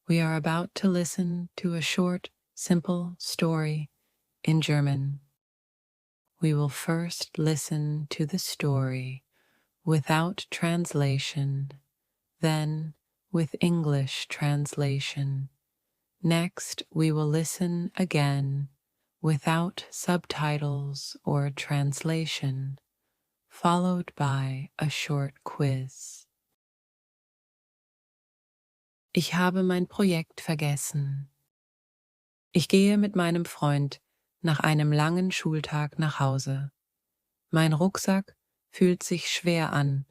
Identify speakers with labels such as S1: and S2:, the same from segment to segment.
S1: We are about to listen to a short, simple story in German. We will first listen to the story without translation, then with English translation. Next, we will listen again without subtitles or translation, followed by a short quiz. Ich habe mein Projekt vergessen. Ich gehe mit meinem Freund nach einem langen Schultag nach Hause. Mein Rucksack fühlt sich schwer an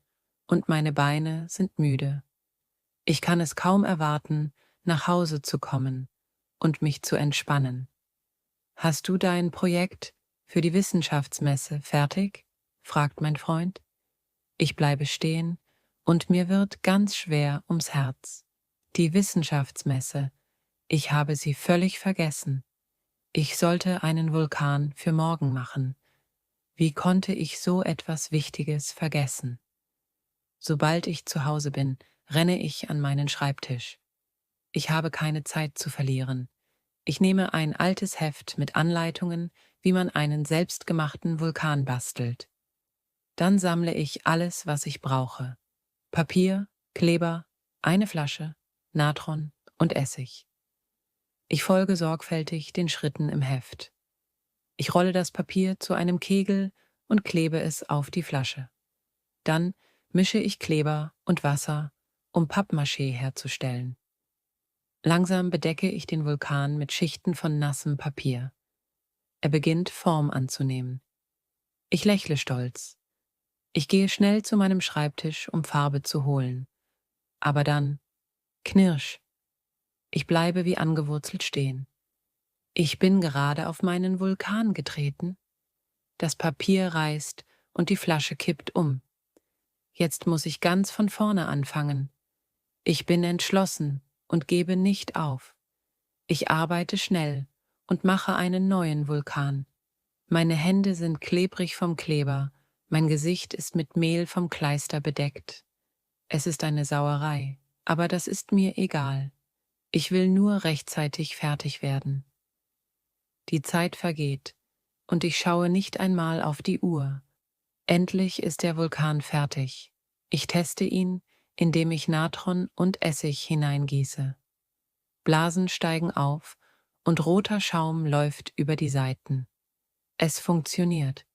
S1: und meine Beine sind müde. Ich kann es kaum erwarten, nach Hause zu kommen und mich zu entspannen. Hast du dein Projekt für die Wissenschaftsmesse fertig? Fragt mein Freund. Ich bleibe stehen und mir wird ganz schwer ums Herz. Die Wissenschaftsmesse. Ich habe sie völlig vergessen. Ich sollte einen Vulkan für morgen machen. Wie konnte ich so etwas Wichtiges vergessen? Sobald ich zu Hause bin, renne ich an meinen Schreibtisch. Ich habe keine Zeit zu verlieren. Ich nehme ein altes Heft mit Anleitungen, wie man einen selbstgemachten Vulkan bastelt. Dann sammle ich alles, was ich brauche. Papier, Kleber, eine Flasche, Natron und Essig. Ich folge sorgfältig den Schritten im Heft. Ich rolle das Papier zu einem Kegel und klebe es auf die Flasche. Dann mische ich Kleber und Wasser, um Pappmaché herzustellen. Langsam bedecke ich den Vulkan mit Schichten von nassem Papier. Er beginnt Form anzunehmen. Ich lächle stolz. Ich gehe schnell zu meinem Schreibtisch, um Farbe zu holen. Aber dann, knirsch, ich bleibe wie angewurzelt stehen. Ich bin gerade auf meinen Vulkan getreten. Das Papier reißt und die Flasche kippt um. Jetzt muss ich ganz von vorne anfangen. Ich bin entschlossen und gebe nicht auf. Ich arbeite schnell und mache einen neuen Vulkan. Meine Hände sind klebrig vom Kleber, mein Gesicht ist mit Mehl vom Kleister bedeckt. Es ist eine Sauerei, aber das ist mir egal. Ich will nur rechtzeitig fertig werden. Die Zeit vergeht und ich schaue nicht einmal auf die Uhr. Endlich ist der Vulkan fertig. Ich teste ihn, indem ich Natron und Essig hineingieße. Blasen steigen auf und roter Schaum läuft über die Seiten. Es funktioniert.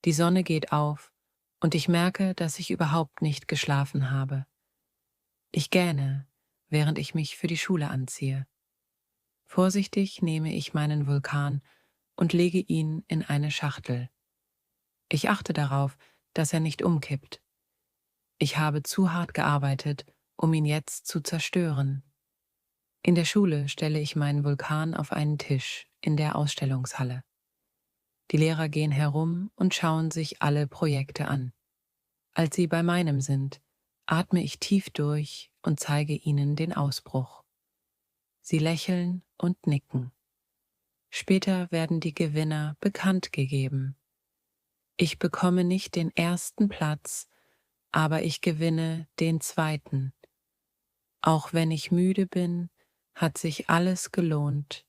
S1: Die Sonne geht auf und ich merke, dass ich überhaupt nicht geschlafen habe. Ich gähne, während ich mich für die Schule anziehe. Vorsichtig nehme ich meinen Vulkan und lege ihn in eine Schachtel. Ich achte darauf, dass er nicht umkippt. Ich habe zu hart gearbeitet, um ihn jetzt zu zerstören. In der Schule stelle ich meinen Vulkan auf einen Tisch in der Ausstellungshalle. Die Lehrer gehen herum und schauen sich alle Projekte an. Als sie bei meinem sind, atme ich tief durch und zeige ihnen den Ausbruch. Sie lächeln und nicken. Später werden die Gewinner bekannt gegeben. Ich bekomme nicht den ersten Platz, aber ich gewinne den zweiten. Auch wenn ich müde bin, hat sich alles gelohnt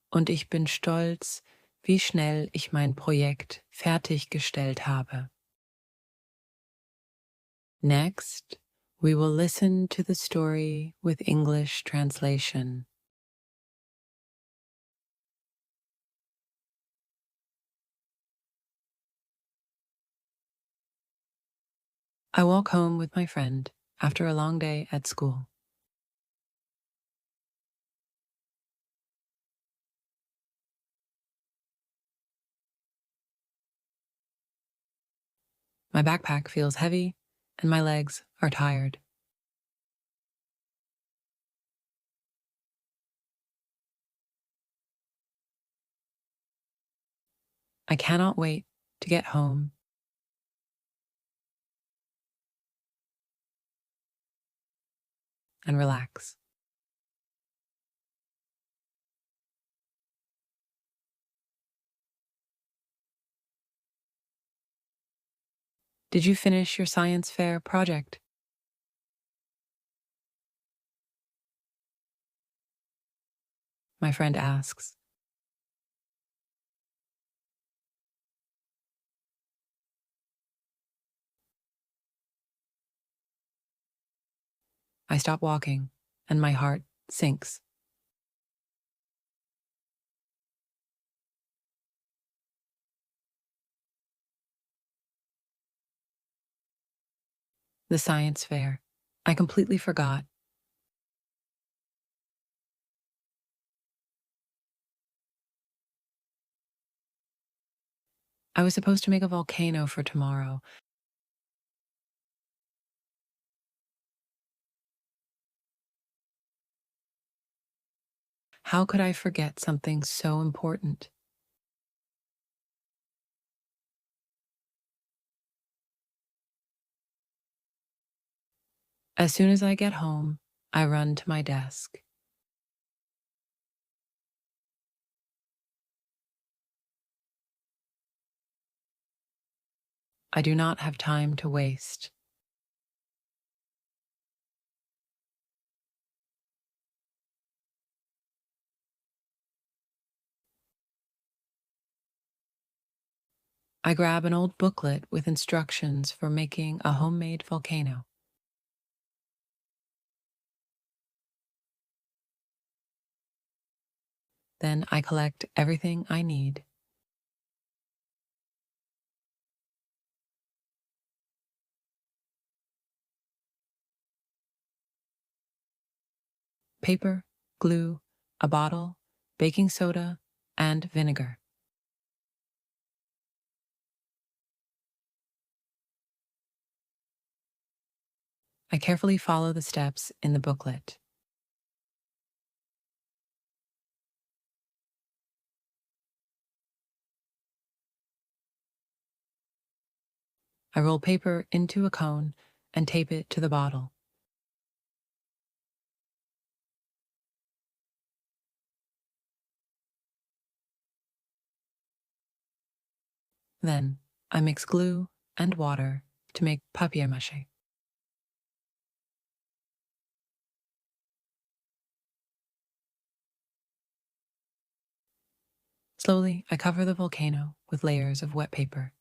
S1: und ich bin stolz, wie schnell ich mein Projekt fertiggestellt habe. Next, we will listen to the story with English translation. I walk home with my friend after a long day at school. My backpack feels heavy and my legs are tired. I cannot wait to get home. And relax. Did you finish your science fair project? my friend asks. I stop walking, and my heart sinks. The science fair. I completely forgot. I was supposed to make a volcano for tomorrow. How could I forget something so important? As soon as I get home, I run to my desk. I do not have time to waste. I grab an old booklet with instructions for making a homemade volcano. Then I collect everything I need. Paper, glue, a bottle, baking soda, and vinegar. I carefully follow the steps in the booklet. I roll paper into a cone and tape it to the bottle. Then I mix glue and water to make papier-mâché. Slowly, I cover the volcano with layers of wet paper.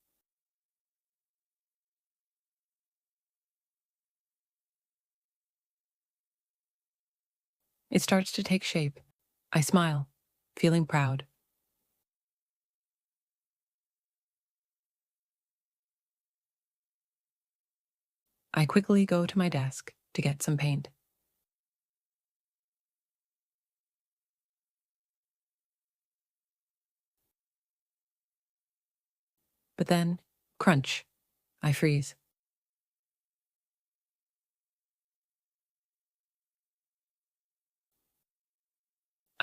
S1: It starts to take shape. I smile, feeling proud. I quickly go to my desk to get some paint. But then, crunch, I freeze.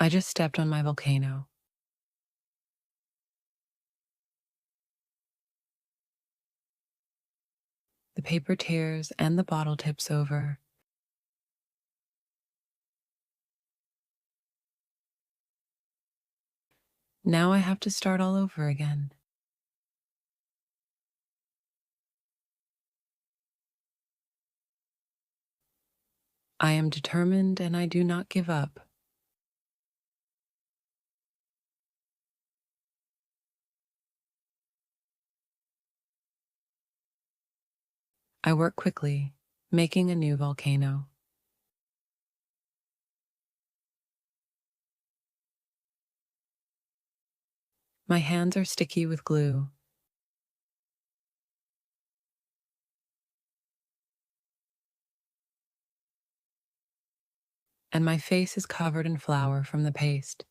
S1: I just stepped on my volcano. The paper tears and the bottle tips over. Now I have to start all over again. I am determined and I do not give up. I work quickly, making a new volcano. My hands are sticky with glue. And my face is covered in flour from the paste.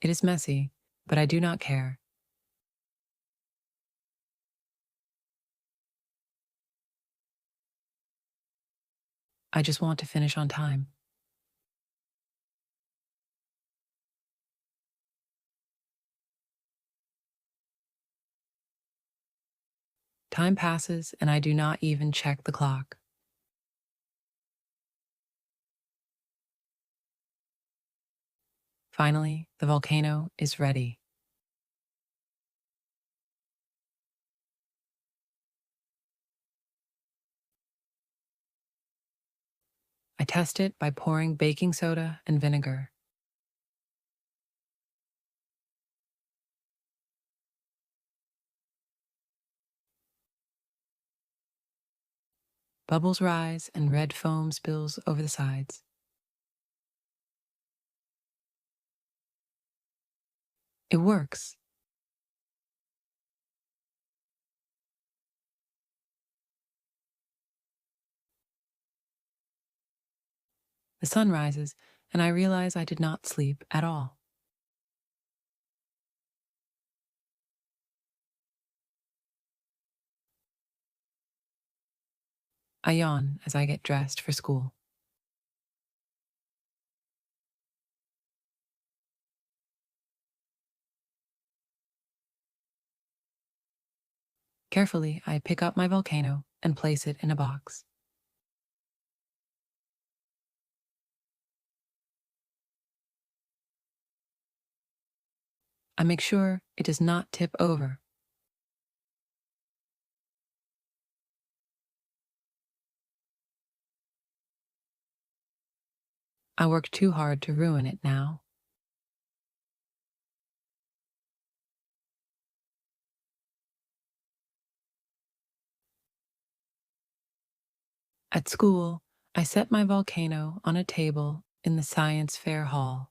S1: It is messy, but I do not care. I just want to finish on time. Time passes and I do not even check the clock. Finally, the volcano is ready. I test it by pouring baking soda and vinegar. Bubbles rise and red foam spills over the sides. It works. The sun rises, and I realize I did not sleep at all. I yawn as I get dressed for school. Carefully, I pick up my volcano and place it in a box. I make sure it does not tip over. I worked too hard to ruin it now. At school, I set my volcano on a table in the science fair hall.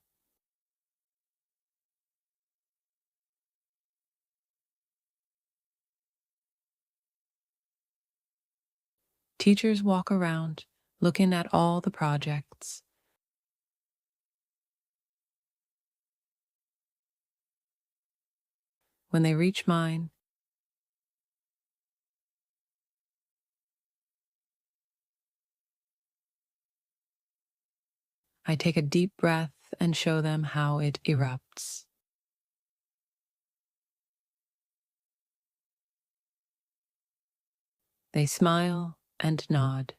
S1: Teachers walk around, looking at all the projects. When they reach mine, I take a deep breath and show them how it erupts. They smile and nod.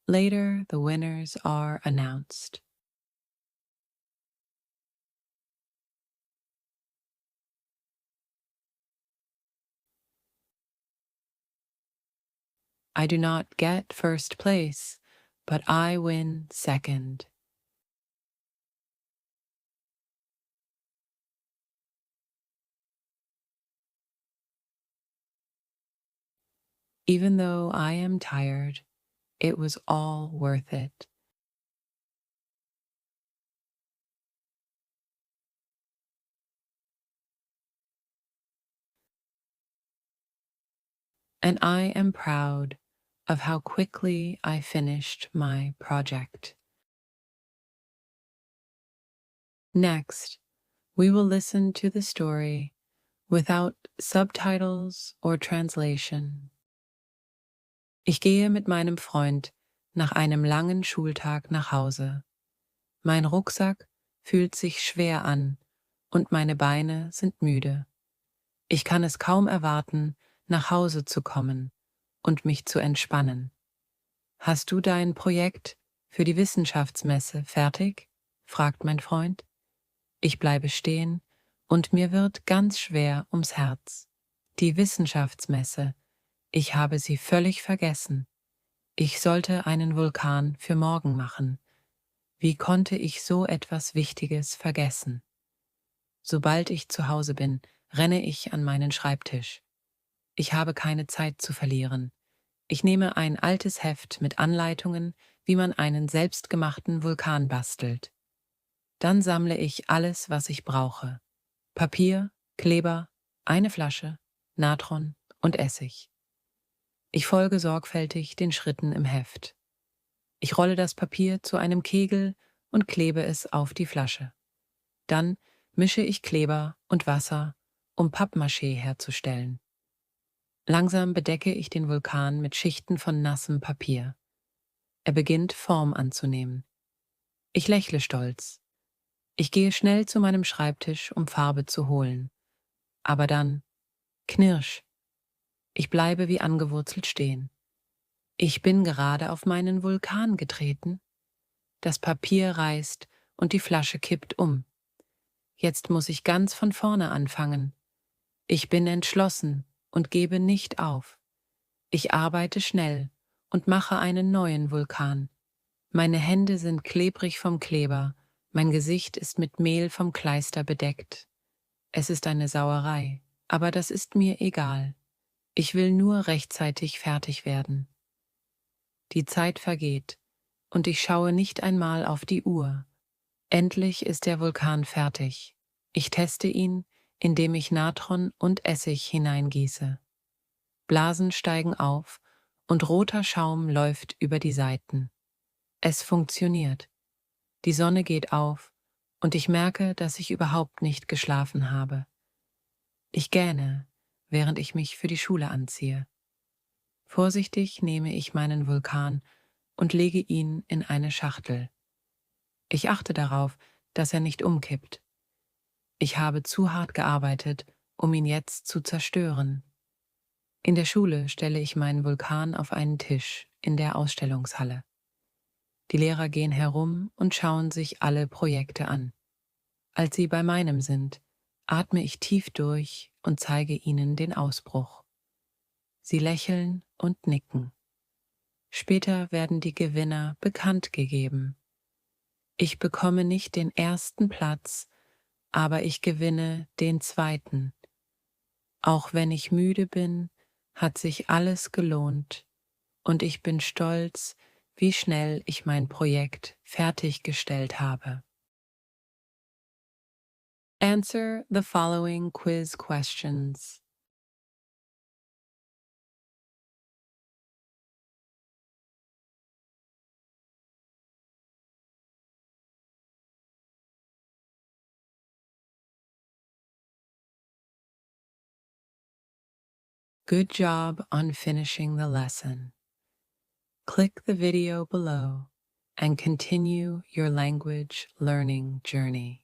S1: Later, the winners are announced. I do not get first place, but I win second. Even though I am tired, it was all worth it. And I am proud of how quickly I finished my project. Next, we will listen to the story without subtitles or translation. Ich gehe mit meinem Freund nach einem langen Schultag nach Hause. Mein Rucksack fühlt sich schwer an und meine Beine sind müde. Ich kann es kaum erwarten, nach Hause zu kommen und mich zu entspannen. Hast du dein Projekt für die Wissenschaftsmesse fertig? Fragt mein Freund. Ich bleibe stehen und mir wird ganz schwer ums Herz. Die Wissenschaftsmesse, ich habe sie völlig vergessen. Ich sollte einen Vulkan für morgen machen. Wie konnte ich so etwas Wichtiges vergessen? Sobald ich zu Hause bin, renne ich an meinen Schreibtisch. Ich habe keine Zeit zu verlieren. Ich nehme ein altes Heft mit Anleitungen, wie man einen selbstgemachten Vulkan bastelt. Dann sammle ich alles, was ich brauche. Papier, Kleber, eine Flasche, Natron und Essig. Ich folge sorgfältig den Schritten im Heft. Ich rolle das Papier zu einem Kegel und klebe es auf die Flasche. Dann mische ich Kleber und Wasser, um Pappmaché herzustellen. Langsam bedecke ich den Vulkan mit Schichten von nassem Papier. Er beginnt Form anzunehmen. Ich lächle stolz. Ich gehe schnell zu meinem Schreibtisch, um Farbe zu holen. Aber dann, knirsch, ich bleibe wie angewurzelt stehen. Ich bin gerade auf meinen Vulkan getreten. Das Papier reißt und die Flasche kippt um. Jetzt muss ich ganz von vorne anfangen. Ich bin entschlossen und gebe nicht auf. Ich arbeite schnell und mache einen neuen Vulkan. Meine Hände sind klebrig vom Kleber, mein Gesicht ist mit Mehl vom Kleister bedeckt. Es ist eine Sauerei, aber das ist mir egal. Ich will nur rechtzeitig fertig werden. Die Zeit vergeht, und ich schaue nicht einmal auf die Uhr. Endlich ist der Vulkan fertig. Ich teste ihn, indem ich Natron und Essig hineingieße. Blasen steigen auf und roter Schaum läuft über die Seiten. Es funktioniert. Die Sonne geht auf und ich merke, dass ich überhaupt nicht geschlafen habe. Ich gähne, während ich mich für die Schule anziehe. Vorsichtig nehme ich meinen Vulkan und lege ihn in eine Schachtel. Ich achte darauf, dass er nicht umkippt. Ich habe zu hart gearbeitet, um ihn jetzt zu zerstören. In der Schule stelle ich meinen Vulkan auf einen Tisch in der Ausstellungshalle. Die Lehrer gehen herum und schauen sich alle Projekte an. Als sie bei meinem sind, atme ich tief durch und zeige ihnen den Ausbruch. Sie lächeln und nicken. Später werden die Gewinner bekannt gegeben. Ich bekomme nicht den ersten Platz, aber ich gewinne den zweiten. Auch wenn ich müde bin, hat sich alles gelohnt und ich bin stolz, wie schnell ich mein Projekt fertiggestellt habe. Answer the following quiz questions. Good job on finishing the lesson. Click the video below and continue your language learning journey.